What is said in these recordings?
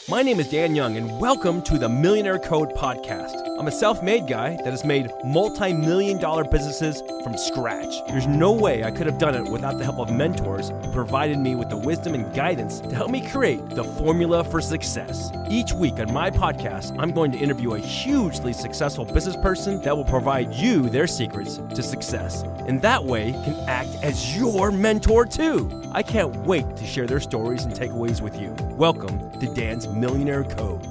My name is Dan Young, and welcome to the Millionaire Code podcast. I'm a self-made guy that has made multi-million-dollar businesses from scratch. There's no way I could have done it without the help of mentors who provided me with the wisdom and guidance to help me create the formula for success. Each week on my podcast, I'm going to interview a hugely successful business person that will provide you their secrets to success, and that way can act as your mentor too. I can't wait to share their stories and takeaways with you. Welcome to Dan's Millionaire Code.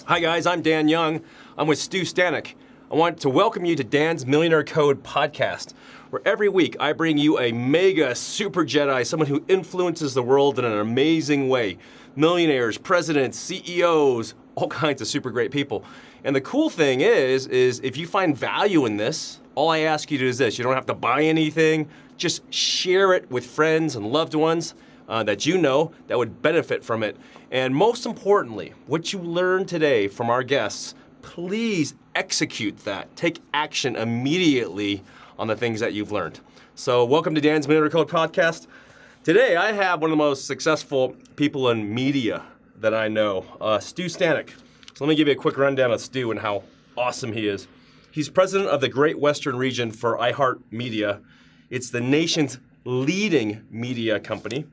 Hi guys, I'm Dan Young. I'm with Stu Stanek. I want to welcome you to Dan's Millionaire Code podcast, where every week I bring you a mega super Jedi, someone who influences the world in an amazing way. Millionaires, presidents, CEOs, all kinds of super great people. And the cool thing is if you find value in this, all I ask you to do is this. You don't have to buy anything. Just share it with friends and loved ones that you know that would benefit from it. And most importantly, what you learn today from our guests, please execute that. Take action immediately on the things that you've learned. So welcome to Dan's Millionaire Code podcast. Today I have one of the most successful people in media that I know, Stu Stanek. So let me give you a quick rundown of Stu and how awesome he is. He's president of the Great Western region for iHeart Media. It's the nation's leading media company.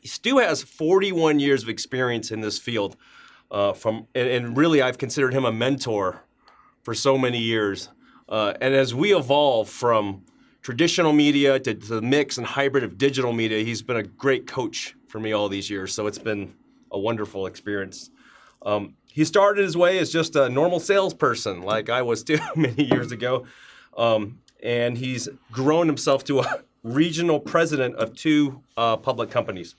Stu has 41 years of experience in this field, and really I've considered him a mentor for so many years. And as we evolve from traditional media to the mix and hybrid of digital media, he's been a great coach for me all these years, so it's been a wonderful experience. He started his way as just a normal salesperson, like I was too many years ago, and he's grown himself to a regional president of two public companies.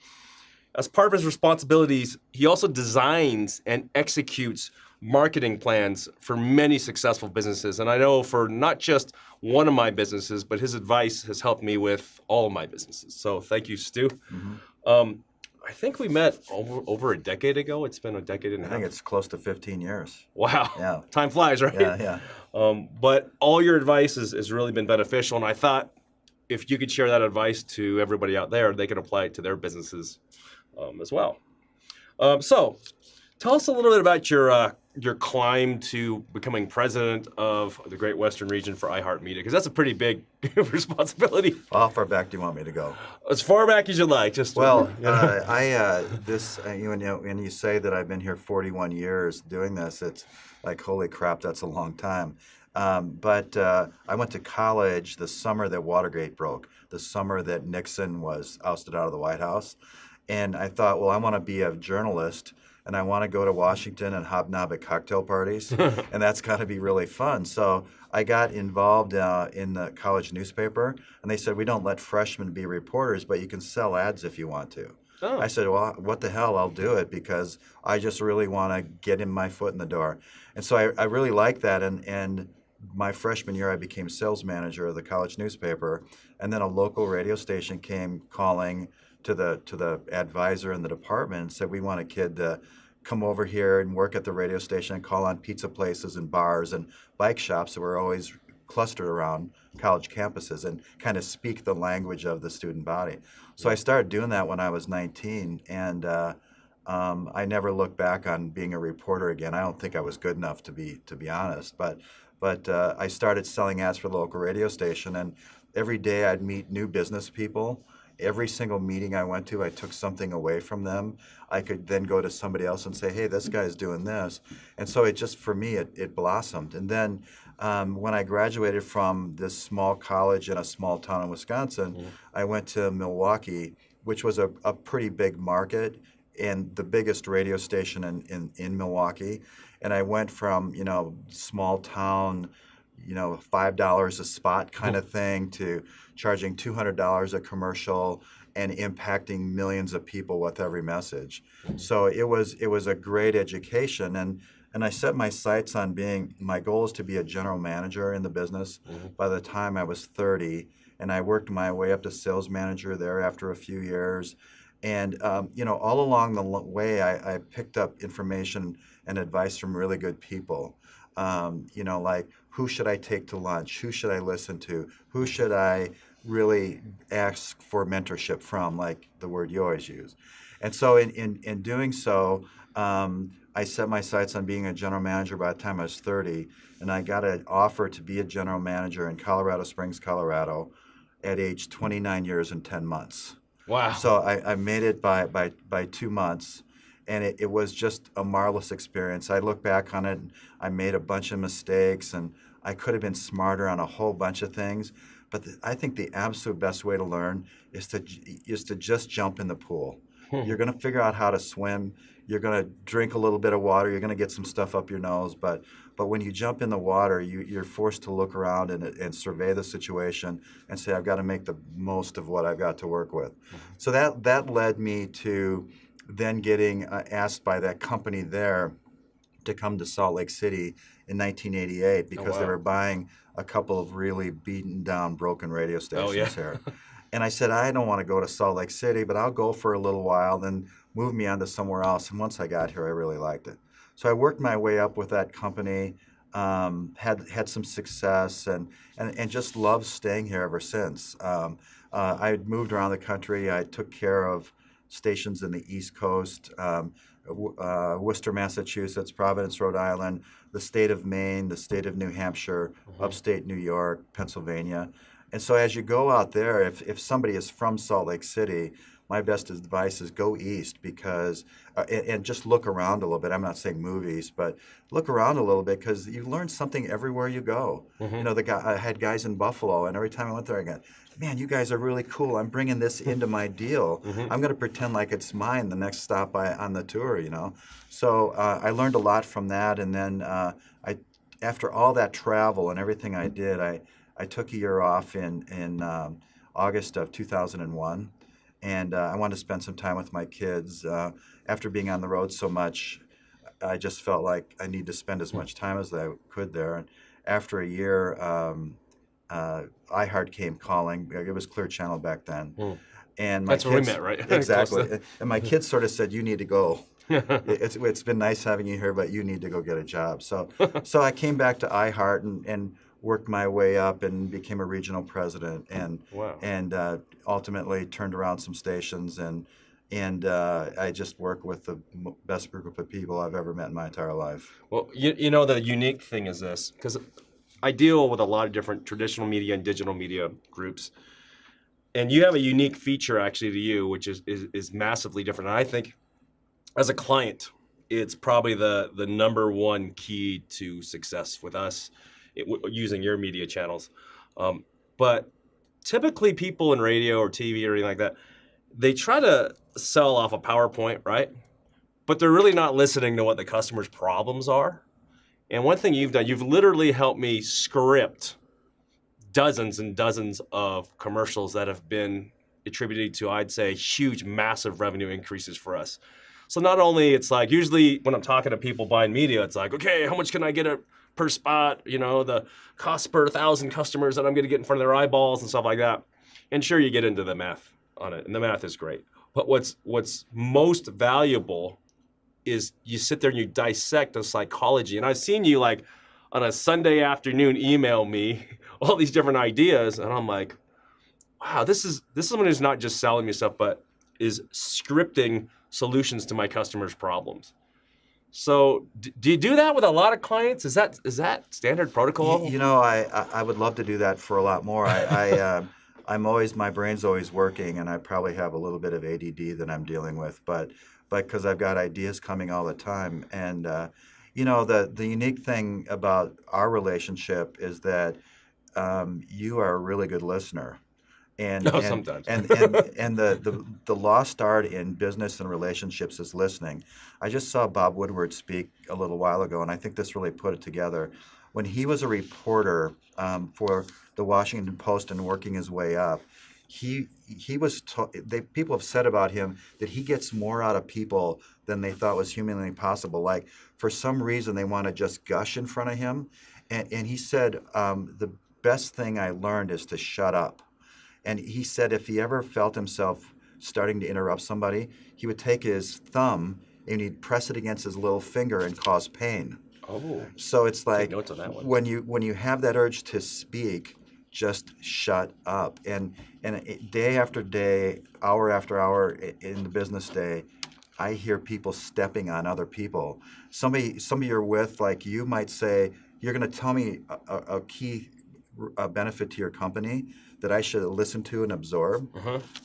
As part of his responsibilities, he also designs and executes marketing plans for many successful businesses. And I know for not just one of my businesses, but his advice has helped me with all of my businesses. So thank you, Stu. Mm-hmm. I think we met over a decade ago. It's been a decade and a half. I think it's close to 15 years. Wow. Yeah. Time flies, right? Yeah. But all your advice has really been beneficial. And I thought if you could share that advice to everybody out there, they could apply it to their businesses as well. So tell us a little bit about your climb to becoming president of the Great Western region for iHeart Media, because that's a pretty big responsibility. How far back do you want me to go? As far back as you like. When you say that I've been here 41 years doing this, it's like, holy crap, that's a long time. But I went to college the summer that Watergate broke, the summer that Nixon was ousted out of the White House. And I thought, well, I want to be a journalist, and I want to go to Washington and hobnob at cocktail parties, and that's got to be really fun. So I got involved in the college newspaper, and they said, we don't let freshmen be reporters, but you can sell ads if you want to. Oh. I said, well, what the hell, I'll do it, because I just really want to get my foot in the door. And so I really liked that, and my freshman year, I became sales manager of the college newspaper, and then a local radio station came calling to the advisor in the department and said, we want a kid to come over here and work at the radio station and call on pizza places and bars and bike shops that were always clustered around college campuses and kind of speak the language of the student body. So I started doing that when I was 19, and I never looked back on being a reporter again. I don't think I was good enough to be honest, but I started selling ads for the local radio station, and every day I'd meet new business people. Every single meeting I went to, I took something away from them. I could then go to somebody else and say, hey, this guy's doing this. And so for me, it blossomed. And then when I graduated from this small college in a small town in Wisconsin, I went to Milwaukee, which was a pretty big market and the biggest radio station in Milwaukee. And I went from, small town, $5 a spot kind of thing to charging $200 a commercial and impacting millions of people with every message. So it was a great education, and I set my sights on my goal is to be a general manager in the business by the time I was 30, and I worked my way up to sales manager there after a few years. And all along the way, I picked up information and advice from really good people. Like who should I take to lunch? Who should I listen to? Who should I really ask for mentorship from, like the word you always use. And so in doing so, I set my sights on being a general manager by the time I was 30, and I got an offer to be a general manager in Colorado Springs, Colorado, at age 29 years and 10 months. Wow. So I made it by 2 months, and it was just a marvelous experience. I look back on it, and I made a bunch of mistakes, and I could have been smarter on a whole bunch of things. But I think the absolute best way to learn is to just jump in the pool. You're going to figure out how to swim. You're going to drink a little bit of water. You're going to get some stuff up your nose. But when you jump in the water, you're forced to look around and survey the situation and say, I've got to make the most of what I've got to work with. So that led me to then getting asked by that company there to come to Salt Lake City in 1988 because they were buying a couple of really beaten down, broken radio stations here. And I said, I don't want to go to Salt Lake City, but I'll go for a little while, then move me on to somewhere else. And once I got here, I really liked it. So I worked my way up with that company, had some success, and just loved staying here ever since. I had moved around the country. I took care of stations in the East Coast, Worcester, Massachusetts, Providence, Rhode Island, the state of Maine, the state of New Hampshire, upstate New York, Pennsylvania. And so as you go out there, if somebody is from Salt Lake City, my best advice is go east because, and just look around a little bit. I'm not saying movies, but look around a little bit because you learn something everywhere you go. You know, I had guys in Buffalo, and every time I went there, I go, man, you guys are really cool. I'm bringing this into my deal. I'm going to pretend like it's mine the next stop on the tour, you know. So I learned a lot from that, and then after all that travel and everything I did, I took a year off in August of 2001, and I wanted to spend some time with my kids. After being on the road so much, I just felt like I need to spend as much time as I could there. And after a year, iHeart came calling. It was Clear Channel back then. And my That's kids, where we met, right? Exactly. And my kids sort of said, you need to go. It's been nice having you here, but you need to go get a job. So I came back to iHeart and worked my way up and became a regional president and ultimately turned around some stations and I just work with the best group of people I've ever met in my entire life. Well, you know, the unique thing is this, because I deal with a lot of different traditional media and digital media groups, and you have a unique feature actually to you, which is massively different. And I think as a client, it's probably the number one key to success with us using your media channels. But typically people in radio or TV or anything like that, they try to sell off a PowerPoint, right? But they're really not listening to what the customer's problems are. And one thing you've done, you've literally helped me script dozens and dozens of commercials that have been attributed to, I'd say, huge, massive revenue increases for us. So not only it's like, usually when I'm talking to people buying media, it's like, okay, how much can I get per spot? You know, the cost per 1,000 customers that I'm going to get in front of their eyeballs and stuff like that. And sure, you get into the math on it, and the math is great. But what's most valuable is you sit there and you dissect the psychology. And I've seen you like on a Sunday afternoon email me all these different ideas, and I'm like, wow, this is someone who's not just selling me stuff, but is scripting solutions to my customers' problems. So do you do that with a lot of clients? Is that standard protocol? You know, I would love to do that for a lot more. My brain's always working, and I probably have a little bit of ADD that I'm dealing with, but because I've got ideas coming all the time. And you know, the unique thing about our relationship is that you are a really good listener. Sometimes. And the lost art in business and relationships is listening. I just saw Bob Woodward speak a little while ago, and I think this really put it together. When he was a reporter for the Washington Post and working his way up, people have said about him that he gets more out of people than they thought was humanly possible. Like, for some reason, they want to just gush in front of him. And he said, the best thing I learned is to shut up. And he said if he ever felt himself starting to interrupt somebody, he would take his thumb and he'd press it against his little finger and cause pain. Oh. So it's like notes on that one. when you have that urge to speak, just shut up. And day after day, hour after hour in the business day, I hear people stepping on other people. Somebody you're with, like you might say, you're going to tell me a key benefit to your company that I should listen to and absorb.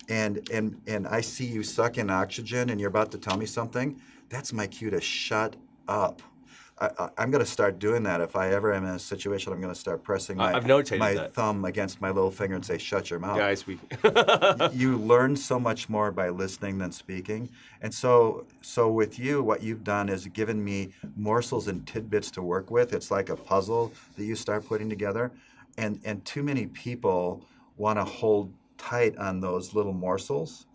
And I see you suck in oxygen and you're about to tell me something. That's my cue to shut up. I'm going to start doing that. If I ever am in a situation, I'm going to start pressing my thumb against my little finger and say, shut your mouth. Guys, You learn so much more by listening than speaking. And so with you, what you've done is given me morsels and tidbits to work with. It's like a puzzle that you start putting together. And too many people want to hold tight on those little morsels,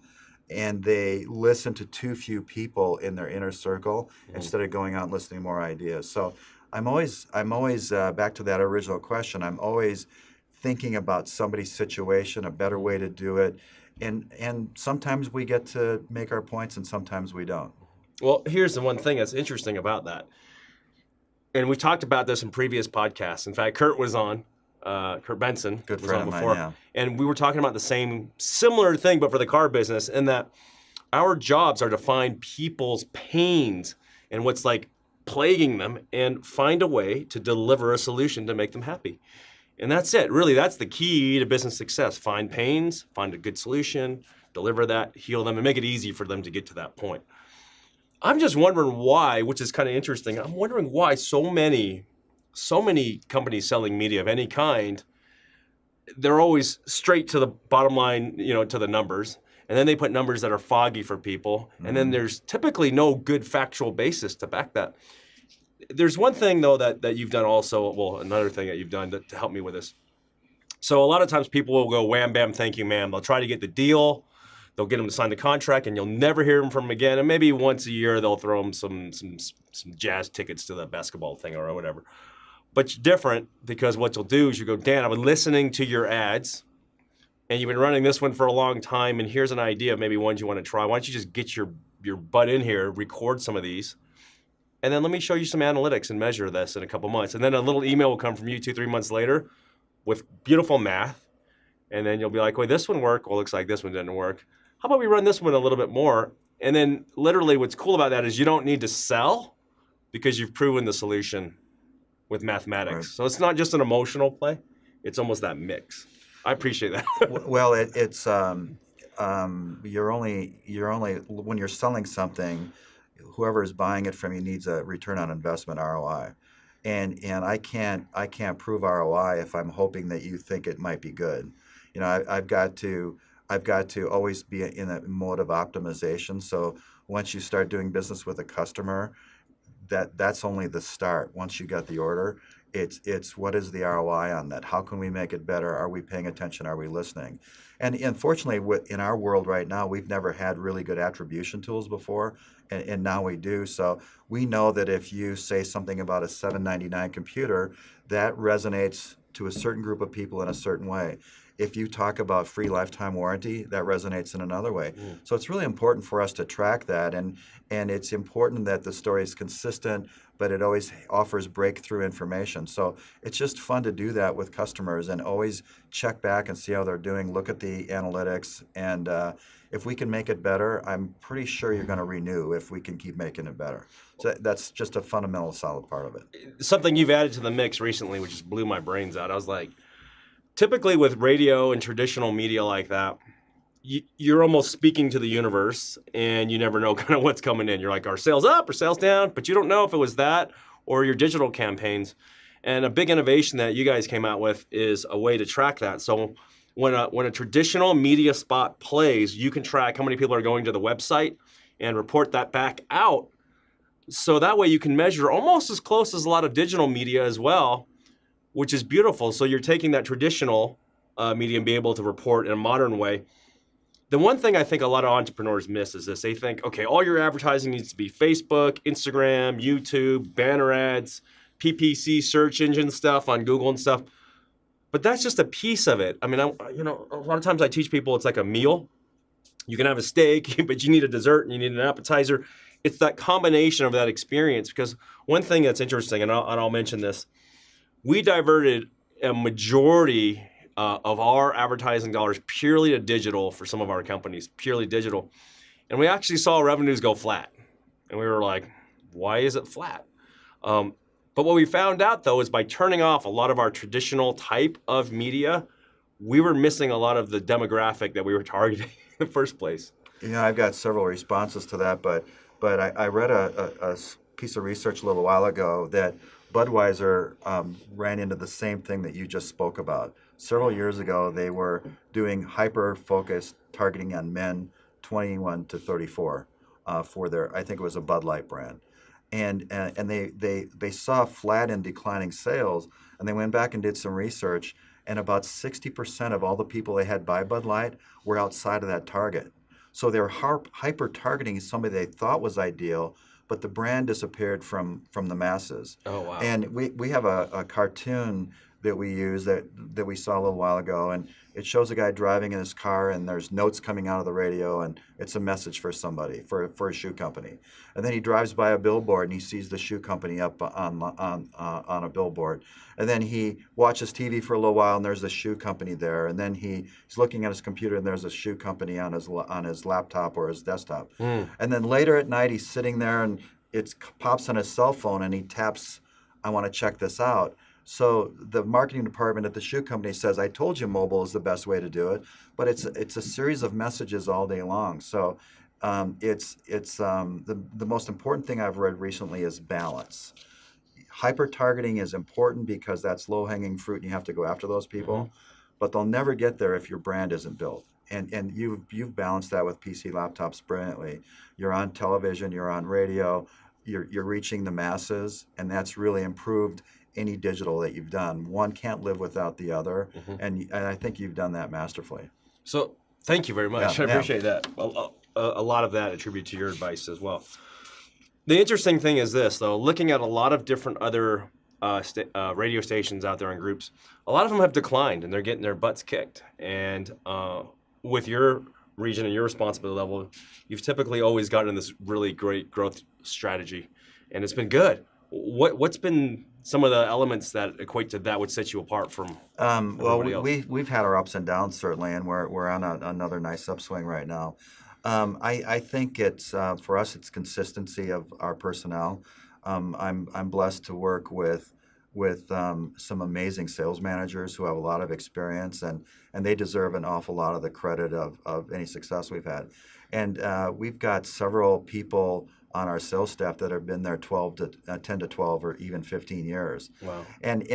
and they listen to too few people in their inner circle instead of going out and listening to more ideas. So I'm always back to that original question. I'm always thinking about somebody's situation, a better way to do it, and sometimes we get to make our points, and sometimes we don't. Well, here's the one thing that's interesting about that, and we talked about this in previous podcasts. In fact, Kurt was on. Kurt Benson Good was friend on of before, mine, yeah. And we were talking about the similar thing, but for the car business, in that our jobs are to find people's pains and what's like plaguing them, and find a way to deliver a solution to make them happy. And that's it. Really, that's the key to business success. Find pains, find a good solution, deliver that, heal them, and make it easy for them to get to that point. I'm just wondering why, which is kind of interesting. I'm wondering why so many companies selling media of any kind, they're always straight to the bottom line, to the numbers. And then they put numbers that are foggy for people. And then there's typically no good factual basis to back that. There's one thing, though, that you've done also, another thing that you've done to help me with this. So a lot of times people will go, wham, bam, thank you, ma'am. They'll try to get the deal. They'll get them to sign the contract, and you'll never hear them from them again. And maybe once a year, they'll throw them some jazz tickets to the basketball thing or whatever. But you're different, because what you'll do is you go, Dan, I've been listening to your ads, and you've been running this one for a long time, and here's an idea of maybe ones you want to try. Why don't you just get your butt in here, record some of these, and then let me show you some analytics and measure this in a couple months. And then a little email will come from you 2-3 months later with beautiful math, and then you'll be like, well, this one worked. Well, it looks like this one didn't work. How about we run this one a little bit more? And then literally what's cool about that is you don't need to sell, because you've proven the solution with mathematics. Right. So it's not just an emotional play, it's almost that mix. I appreciate that. Well, it's you're only when you're selling something, whoever is buying it from you needs a return on investment, ROI. And I can't prove ROI if I'm hoping that you think it might be good. I've got to always be in a mode of optimization. So once you start doing business with a customer, that's only the start. Once you got the order, it's what is the ROI on that? How can we make it better? Are we paying attention? Are we listening? And unfortunately, in our world right now, we've never had really good attribution tools before, and now we do. So we know that if you say something about a $799 computer, that resonates to a certain group of people in a certain way. If you talk about free lifetime warranty, that resonates in another way. So it's really important for us to track that, and it's important that the story is consistent, but it always offers breakthrough information. So it's just fun to do that with customers and always check back and see how they're doing, look at the analytics, and if we can make it better, I'm pretty sure you're going to renew if we can keep making it better. So that's just a fundamental, solid part of it. Something you've added to the mix recently, which just blew my brains out. I was like, typically with radio and traditional media like that, you're almost speaking to the universe, and you never know kind of what's coming in. You're like, are sales up or sales down? But you don't know if it was that or your digital campaigns. And a big innovation that you guys came out with is a way to track that. So when a traditional media spot plays, you can track how many people are going to the website and report that back out. So that way you can measure almost as close as a lot of digital media as well, which is beautiful. So you're taking that traditional media and be able to report in a modern way. The one thing I think a lot of entrepreneurs miss is this. They think, okay, all your advertising needs to be Facebook, Instagram, YouTube, banner ads, PPC, search engine stuff on Google and stuff. But that's just a piece of it. I mean, a lot of times I teach people it's like a meal. You can have a steak, but you need a dessert and you need an appetizer. It's that combination of that experience, because one thing that's interesting, and I'll mention this, we diverted a majority of our advertising dollars purely to digital for some of our companies, purely digital. And we actually saw revenues go flat. And we were like, why is it flat? But what we found out, though, is by turning off a lot of our traditional type of media, we were missing a lot of the demographic that we were targeting in the first place. I've got several responses to that, but I read a piece of research a little while ago that Budweiser ran into the same thing that you just spoke about. Several years ago, they were doing hyper-focused targeting on men 21 to 34 for their, I think it was a Bud Light brand. And they saw flat and declining sales, and they went back and did some research, and about 60% of all the people they had buy Bud Light were outside of that target. So they're hyper-targeting somebody they thought was ideal, but the brand disappeared from the masses. Oh, wow. And we have a cartoon that we use that we saw a little while ago, and it shows a guy driving in his car, and there's notes coming out of the radio, and it's a message for somebody, for a shoe company. And then he drives by a billboard, and he sees the shoe company up on a billboard. And then he watches TV for a little while, and there's a shoe company there. And then he's looking at his computer, and there's a shoe company on his laptop or his desktop. And then later at night, he's sitting there, and it pops on his cell phone, and he taps, "I want to check this out." So the marketing department at the shoe company says, "I told you mobile is the best way to do it," but it's a series of messages all day long. So the most important thing I've read recently is balance. Hyper-targeting is important because that's low-hanging fruit, and you have to go after those people, but they'll never get there if your brand isn't built. And you've balanced that with PC laptops brilliantly. You're on television, you're on radio, you're reaching the masses, and that's really improved any digital that you've done. One can't live without the other, and I think you've done that masterfully. So thank you very much. Yeah, I appreciate that. A lot of that attribute to your advice as well. The interesting thing is this, though, looking at a lot of different other radio stations out there and groups, a lot of them have declined, and they're getting their butts kicked. And with your region and your responsibility level, you've typically always gotten this really great growth strategy, and it's been good. What's been some of the elements that equate to that would set you apart from everybody else? We've had our ups and downs certainly, and we're on another nice upswing right now. I think it's for us it's consistency of our personnel. I'm blessed to work with some amazing sales managers who have a lot of experience, and they deserve an awful lot of the credit of any success we've had. And we've got several people on our sales staff that have been there 10 to 12 or even 15 years. Wow. And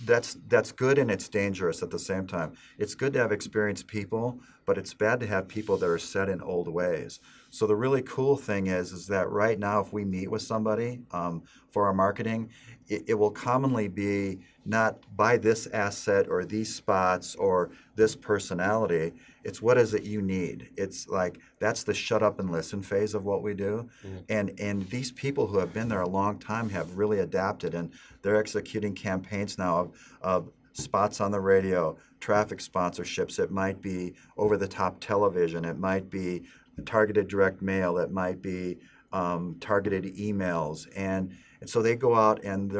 that's good, and it's dangerous at the same time. It's good to have experienced people, but it's bad to have people that are set in old ways. So the really cool thing is that right now, if we meet with somebody for our marketing, it will commonly be not buy this asset or these spots or this personality. It's what is it you need. It's like that's the shut up and listen phase of what we do. And these people who have been there a long time have really adapted, and they're executing campaigns now of spots on the radio, traffic sponsorships. It might be over-the-top television. It might be targeted direct mail. It might be targeted emails. And so they go out and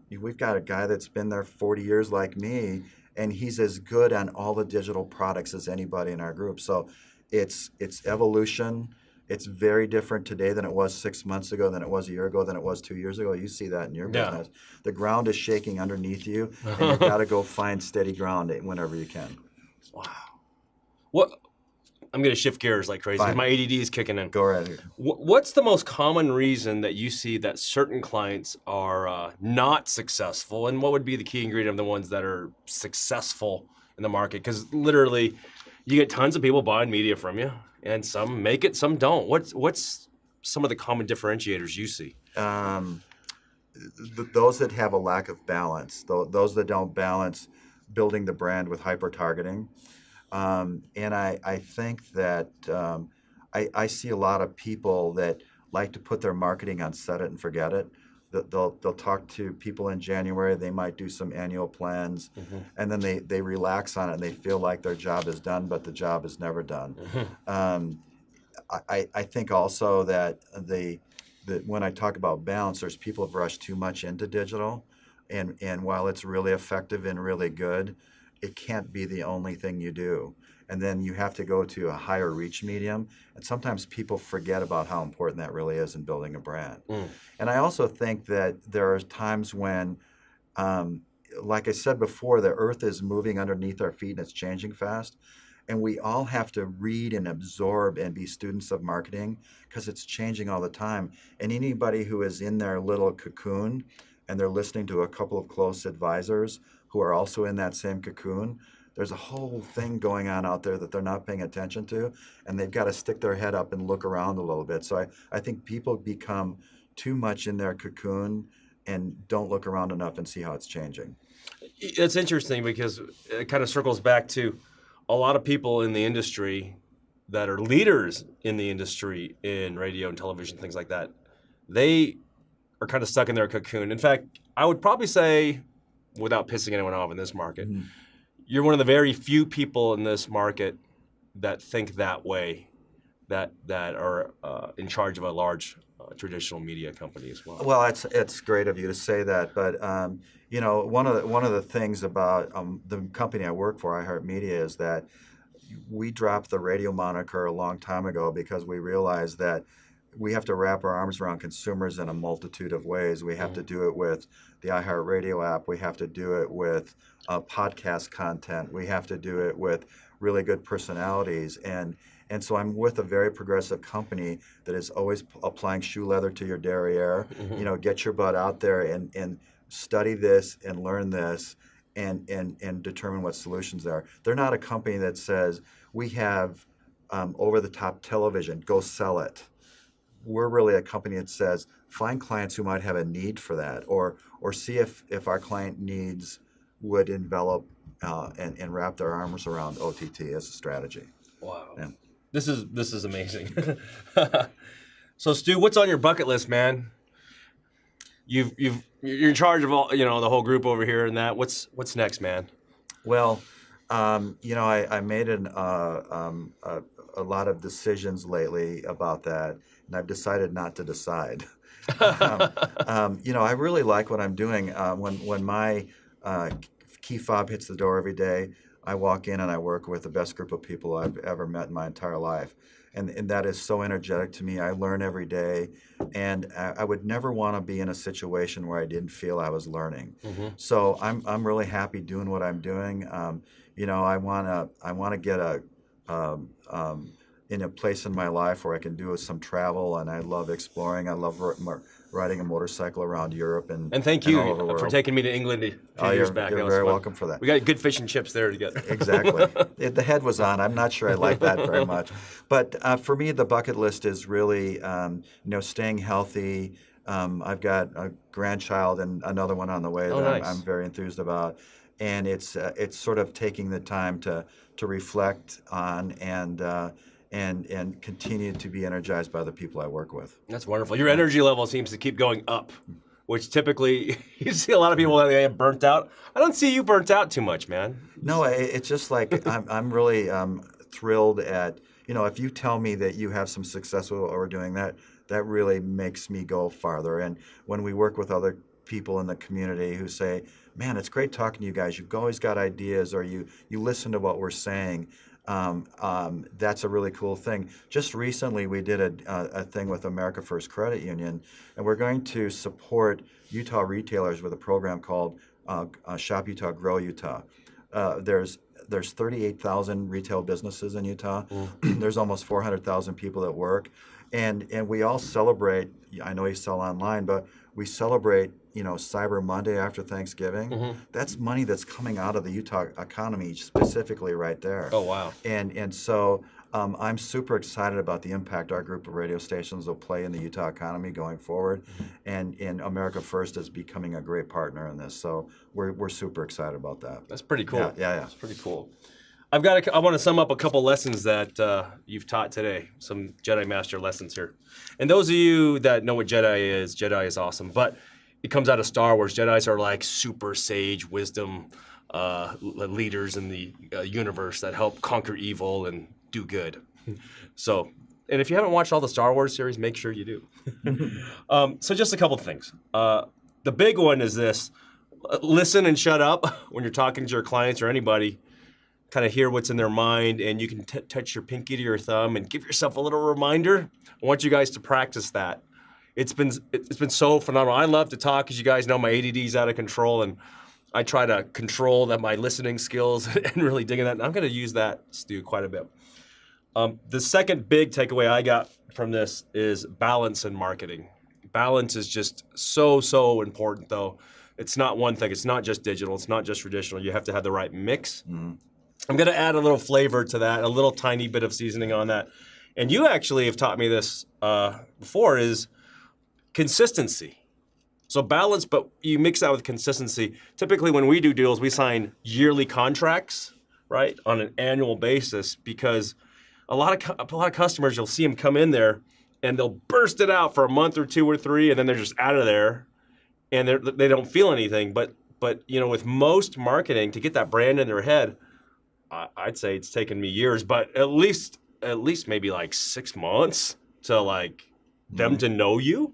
we've got a guy that's been there 40 years like me, and he's as good on all the digital products as anybody in our group. So it's evolution. It's very different today than it was 6 months ago, than it was a year ago, than it was 2 years ago. You see that in your business. The ground is shaking underneath you, and you've got to go find steady ground whenever you can. Wow. I'm going to shift gears like crazy. Fine. My ADD is kicking in. Go right ahead. What's the most common reason that you see that certain clients are not successful, and what would be the key ingredient of the ones that are successful in the market? Because literally, you get tons of people buying media from you, and some make it, some don't. What's some of the common differentiators you see? Those that have a lack of balance, those that don't balance building the brand with hyper-targeting. And I think that I see a lot of people that like to put their marketing on set it and forget it. They'll talk to people in January. They might do some annual plans, and then they relax on it and they feel like their job is done, but the job is never done. I think also that when I talk about balance, there's people who've rushed too much into digital, and while it's really effective and really good, it can't be the only thing you do. And then you have to go to a higher reach medium. And sometimes people forget about how important that really is in building a brand. And I also think that there are times when, like I said before, the earth is moving underneath our feet and it's changing fast. And we all have to read and absorb and be students of marketing because it's changing all the time. And anybody who is in their little cocoon and they're listening to a couple of close advisors who are also in that same cocoon, there's a whole thing going on out there that they're not paying attention to, and they've got to stick their head up and look around a little bit. So I think people become too much in their cocoon and don't look around enough and see how it's changing. It's interesting because it kind of circles back to a lot of people in the industry that are leaders in the industry in radio and television, things like that. They are kind of stuck in their cocoon. In fact, I would probably say, without pissing anyone off in this market, you're one of the very few people in this market that think that way, that are in charge of a large traditional media company as well. Well, it's great of you to say that, but you know, one of the things about the company I work for, iHeart Media, is that we dropped the radio moniker a long time ago because we realized that we have to wrap our arms around consumers in a multitude of ways. We have to do it with the iHeart Radio app. We have to do it with podcast content. We have to do it with really good personalities. And so I'm with a very progressive company that is always applying shoe leather to your derriere. You know, get your butt out there and study this and learn this and determine what solutions there are. They're not a company that says, we have over-the-top television, go sell it. We're really a company that says, find clients who might have a need for that, or see if our client needs would envelop and wrap their arms around OTT as a strategy. Wow. Yeah. This is amazing. So Stu, what's on your bucket list, man? You're in charge of all, the whole group over here and that. What's next, man? Well, I made a lot of decisions lately about that, and I've decided not to decide. I really like what I'm doing. When my key fob hits the door every day, I walk in and I work with the best group of people I've ever met in my entire life. And that is so energetic to me. I learn every day, and I would never want to be in a situation where I didn't feel I was learning. So I'm really happy doing what I'm doing. I want to get in a place in my life where I can do some travel, and I love exploring. I love riding a motorcycle around Europe and thank and you all over the world. for taking me to England a few years back. You're That was very fun. welcome for that. We got good fish and chips there together. Exactly. The head was on. I'm not sure I like that very much. But for me, the bucket list is really, staying healthy. I've got a grandchild and another one on the way that nice. I'm very enthused about. And it's sort of taking the time to reflect on and continue to be energized by the people I work with. That's wonderful. Your energy level seems to keep going up, which typically you see a lot of people that they get burnt out. I don't see you burnt out too much, man. No, it's just like I'm really thrilled at, if you tell me that you have some success with what we're doing, that really makes me go farther. And when we work with other people in the community who say, man, it's great talking to you guys. You've always got ideas, or you listen to what we're saying. That's a really cool thing. Just recently, we did a thing with America First Credit Union, and we're going to support Utah retailers with a program called Shop Utah, Grow Utah. There's 38,000 retail businesses in Utah. There's almost 400,000 people that work, and we all celebrate. I know you sell online, but we celebrate Cyber Monday after Thanksgiving. That's money that's coming out of the Utah economy specifically right there. Oh, wow. And so I'm super excited about the impact our group of radio stations will play in the Utah economy going forward. And America First is becoming a great partner in this. So we're super excited about that. That's pretty cool. Yeah. That's pretty cool. I want to sum up a couple lessons that you've taught today, some Jedi Master lessons here. And those of you that know what Jedi is awesome, but it comes out of Star Wars. Jedis are like super sage wisdom leaders in the universe that help conquer evil and do good. So, and if you haven't watched all the Star Wars series, make sure you do. So just a couple of things. The big one is this. listen and shut up when you're talking to your clients or anybody. Kind of hear what's in their mind, and you can touch your pinky to your thumb and give yourself a little reminder. I want you guys to practice that. It's been so phenomenal. I love to talk, as you guys know, my ADD is out of control, and I try to control my listening skills and really dig in that. And I'm going to use that, Stu, quite a bit. The second big takeaway I got from this is balance in marketing. Balance is just so important, though. It's not one thing. It's not just digital. It's not just traditional. You have to have the right mix. Mm-hmm. I'm going to add a little flavor to that, a little tiny bit of seasoning on that. And you actually have taught me this before, is consistency. So balance, but you mix that with consistency. Typically when we do deals, we sign yearly contracts, right, on an annual basis, because a lot of customers, you'll see them come in there and they'll burst it out for a month or 2 or 3, and then they're just out of there and they don't feel anything. But with most marketing, to get that brand in their head, I'd say it's taken me years, but at least maybe like 6 months to them to know you,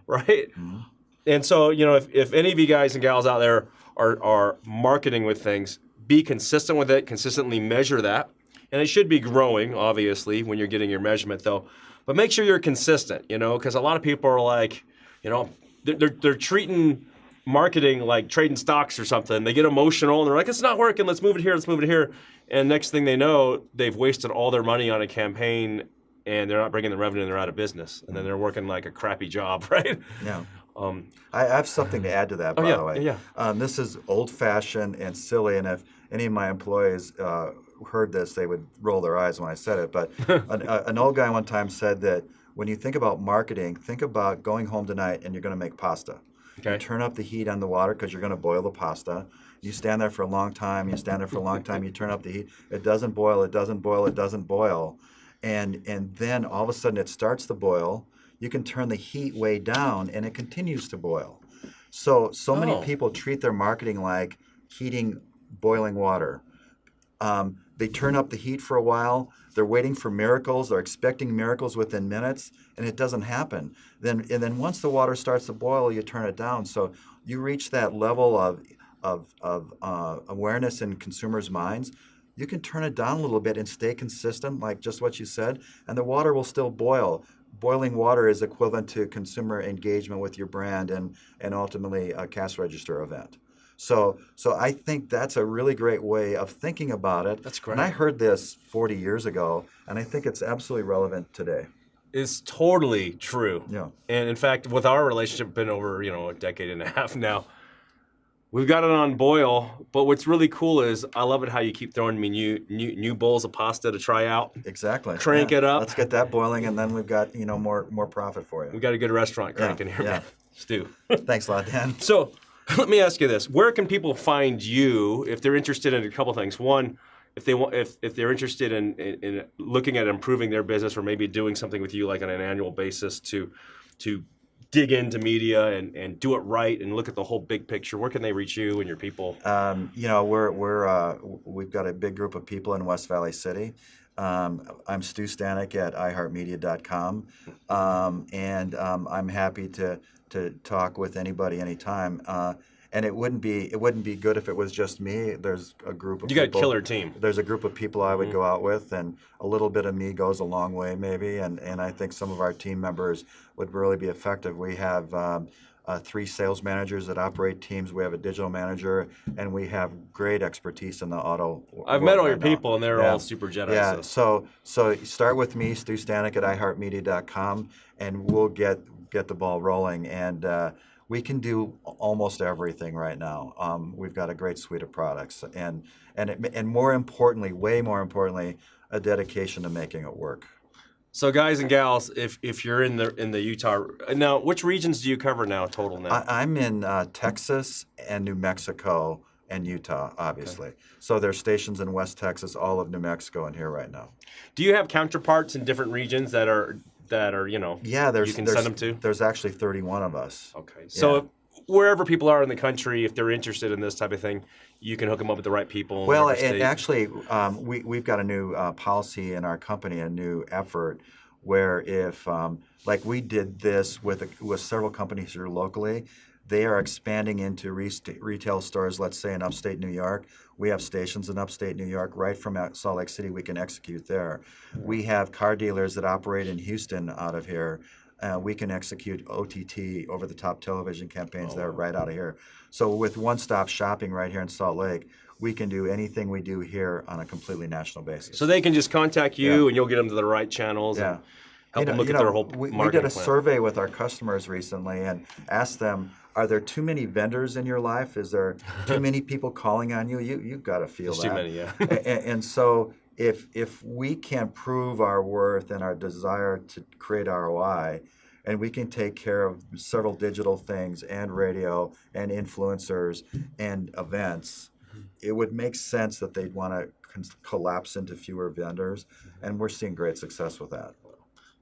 right? Mm-hmm. And so, if any of you guys and gals out there are marketing with things, be consistent with it, consistently measure that. And it should be growing, obviously, when you're getting your measurement, though. But make sure you're consistent, because a lot of people are like, they're treating marketing like trading stocks or something. They get emotional and they're like, it's not working, let's move it here. And next thing they know, they've wasted all their money on a campaign and they're not bringing the revenue and they're out of business. And then they're working like a crappy job, right? Yeah. I have something to add to that, by the way. Yeah. This is old-fashioned and silly, and if any of my employees heard this, they would roll their eyes when I said it. But an old guy one time said that when you think about marketing, think about going home tonight and you're going to make pasta. Okay. You turn up the heat on the water because you're going to boil the pasta. You stand there for a long time. You turn up the heat. It doesn't boil. And then all of a sudden it starts to boil. You can turn the heat way down and it continues to boil. So many people treat their marketing like heating boiling water. They turn up the heat for a while. They're waiting for miracles. They're expecting miracles within minutes, and it doesn't happen. Then once the water starts to boil, you turn it down. So you reach that level of awareness in consumers' minds. You can turn it down a little bit and stay consistent, like just what you said, and the water will still boil. Boiling water is equivalent to consumer engagement with your brand and ultimately a cash register event. So I think that's a really great way of thinking about it. That's great. And I heard this 40 years ago, and I think it's absolutely relevant today. It's totally true. Yeah. And in fact, with our relationship, been over a decade and a half now, we've got it on boil. But what's really cool is I love it how you keep throwing me new bowls of pasta to try out. Exactly. Crank it up. Let's get that boiling, and then we've got more profit for you. We got a good restaurant cranking here, man. Stu. Thanks a lot, Dan. So let me ask you this: where can people find you if they're interested in a couple things? One, if they're interested in looking at improving their business or maybe doing something with you like on an annual basis to dig into media and do it right and look at the whole big picture, where can they reach you and your people? We've got a big group of people in West Valley City. I'm Stu Stanek at iHeartMedia.com, and I'm happy to talk with anybody anytime. And it wouldn't be good if it was just me. There's a group of people. You got a killer team. There's a group of people I would go out with, and a little bit of me goes a long way, maybe. And I think some of our team members would really be effective. We have 3 sales managers that operate teams. We have a digital manager, and we have great expertise in the auto. I've met all your people, and they're all super Jedi. Yeah. So start with me, Stu Stanek at iHeartMedia.com, and we'll get the ball rolling. And we can do almost everything right now. We've got a great suite of products, and more importantly, way more importantly, a dedication to making it work. So guys and gals, if you're in the Utah now, which regions do you cover now total now? I'm in Texas and New Mexico and Utah, obviously. Okay. So there's stations in West Texas, all of New Mexico, and here right now. Do you have counterparts in different regions that are Yeah, you can send them to? There's actually 31 of us. Okay, so wherever people are in the country, if they're interested in this type of thing, you can hook them up with the right people. Well, and actually, we've got a new policy in our company, a new effort, where if like we did this with several companies here locally, They are expanding into retail stores, let's say in upstate New York. We have stations in upstate New York. Right from Salt Lake City, we can execute there. We have car dealers that operate in Houston out of here. We can execute OTT, over-the-top television campaigns there right out of here. So with one-stop shopping right here in Salt Lake, we can do anything we do here on a completely national basis. So they can just contact you, and you'll get them to the right channels. Yeah. And help them look at their whole marketing We did a plan. survey with our customers recently and asked them, are there too many vendors in your life? Is there too many people calling on you? You've got to feel There's that. too many, yeah. And so if we can prove our worth and our desire to create ROI, and we can take care of several digital things and radio and influencers and events, it would make sense that they'd want to collapse into fewer vendors, and we're seeing great success with that.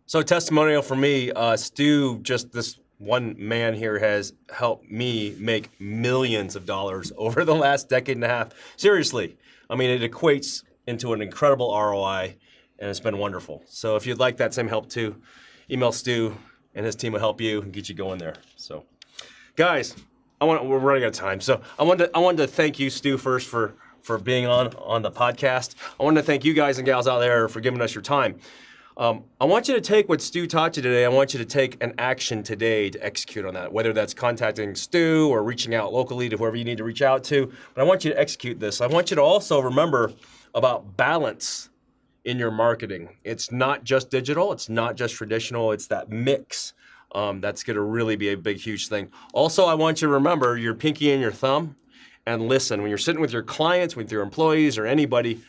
So testimonial for me, Stu, just this one man here has helped me make millions of dollars over the last decade and a half. Seriously, I mean, it equates into an incredible ROI, and it's been wonderful. So if you'd like that same help too, email Stu, and his team will help you and get you going there. So, guys, we're running out of time. So I wanted to thank you, Stu, first for being on the podcast. I wanted to thank you guys and gals out there for giving us your time. I want you to take what Stu taught you today. I want you to take an action today to execute on that, whether that's contacting Stu or reaching out locally to whoever you need to reach out to. But I want you to execute this. I want you to also remember about balance in your marketing. It's not just digital. It's not just traditional. It's that mix. That's going to really be a big, huge thing. Also, I want you to remember your pinky and your thumb and listen. When you're sitting with your clients, with your employees or anybody,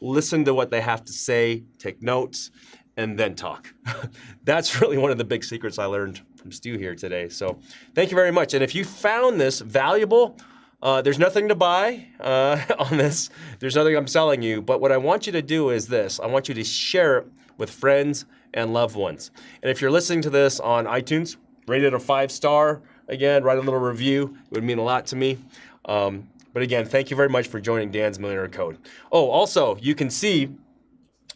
listen to what they have to say, take notes, and then talk. That's really one of the big secrets I learned from Stu here today. So thank you very much. And if you found this valuable, there's nothing to buy on this. There's nothing I'm selling you. But what I want you to do is this. I want you to share it with friends and loved ones. And if you're listening to this on iTunes, rate it a 5-star. Again, write a little review. It would mean a lot to me. But again, thank you very much for joining Dan's Millionaire Code. Oh, also, you can see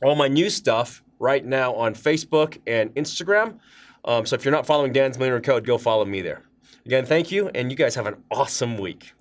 all my new stuff right now on Facebook and Instagram. So if you're not following Dan's Millionaire Code, go follow me there. Again, thank you, and you guys have an awesome week.